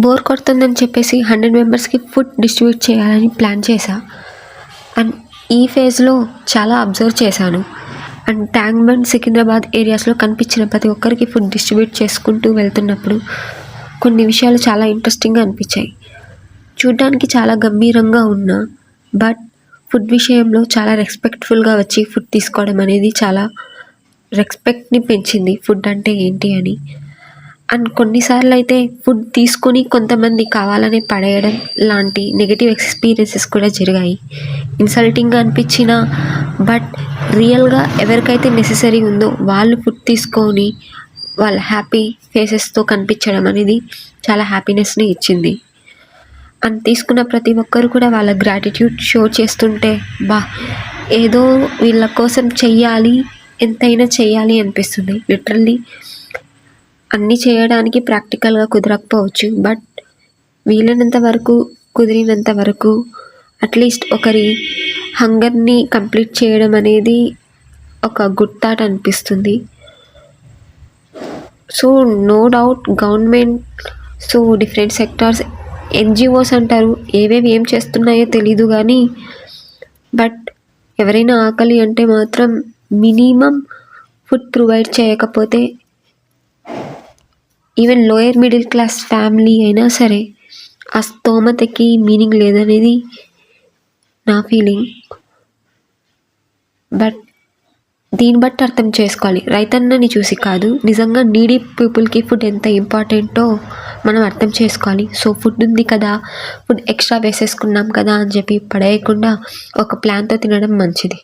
Bore కొడుతుందని చెప్పేసి 100 మెంబర్స్కి food distribute చేయాలని ప్లాన్ చేశా. అండ్ ఈ ఫేజ్లో చాలా అబ్జర్వ్ చేశాను. అండ్ ట్యాంక్ బండ్, సికింద్రాబాద్ ఏరియాస్లో కనిపించిన ప్రతి ఒక్కరికి ఫుడ్ డిస్ట్రిబ్యూట్ చేసుకుంటూ వెళ్తున్నప్పుడు కొన్ని విషయాలు చాలా ఇంట్రెస్టింగ్గా అనిపించాయి. చూడ్డానికి చాలా గంభీరంగా ఉన్న బట్ ఫుడ్ విషయంలో చాలా రెస్పెక్ట్ఫుల్గా వచ్చి ఫుడ్ తీసుకోవడం అనేది చాలా రెస్పెక్ట్ని పెంచింది ఫుడ్ అంటే ఏంటి అని. అండ్ కొన్నిసార్లు అయితే ఫుడ్ తీసుకొని కొంతమంది కావాలనే పడేయడం లాంటి నెగిటివ్ ఎక్స్పీరియన్సెస్ కూడా జరిగాయి. ఇన్సల్టింగ్గా అనిపించిన బట్ రియల్గా ఎవరికైతే నెససరీ ఉందో వాళ్ళు ఫుడ్ తీసుకొని వాళ్ళ హ్యాపీ ఫేసెస్తో కనిపించడం అనేది చాలా హ్యాపీనెస్ని ఇచ్చింది. అండ్ తీసుకున్న ప్రతి ఒక్కరు కూడా వాళ్ళ గ్రాటిట్యూడ్ షో చేస్తుంటే ఏదో వీళ్ళ కోసం చెయ్యాలి, ఎంతైనా చెయ్యాలి అనిపిస్తుంది. లిటరల్లీ అన్నీ చేయడానికి ప్రాక్టికల్గా కుదరకపోవచ్చు, బట్ వీలైనంత వరకు, కుదిరినంత వరకు అట్లీస్ట్ ఒకరి హంగర్ని కంప్లీట్ చేయడం అనేది ఒక గుడ్ థాట్ అనిపిస్తుంది. So no doubt government, so different sectors, NGOs అంటారు, ఏవేవి ఏం చేస్తున్నాయో తెలీదు కానీ బట్ ఎవరైనా ఆకలి అంటే మాత్రం మినిమం ఫుడ్ ప్రొవైడ్ చేయకపోతే even lower middle class family అయినా సరే ఆ స్తోమతకి మీనింగ్ లేదనేది నా ఫీలింగ్. బట్ దీన్ని బట్టి అర్థం చేసుకోవాలి, రైతన్నని చూసి కాదు, నిజంగా నీడీ పీపుల్కి ఫుడ్ ఎంత ఇంపార్టెంటో మనం అర్థం చేసుకోవాలి. సో ఫుడ్ ఉంది కదా, ఫుడ్ ఎక్స్ట్రా వేసేసుకున్నాం కదా అని చెప్పి పడేయకుండా ఒక ప్లాన్తో తినడం మంచిది.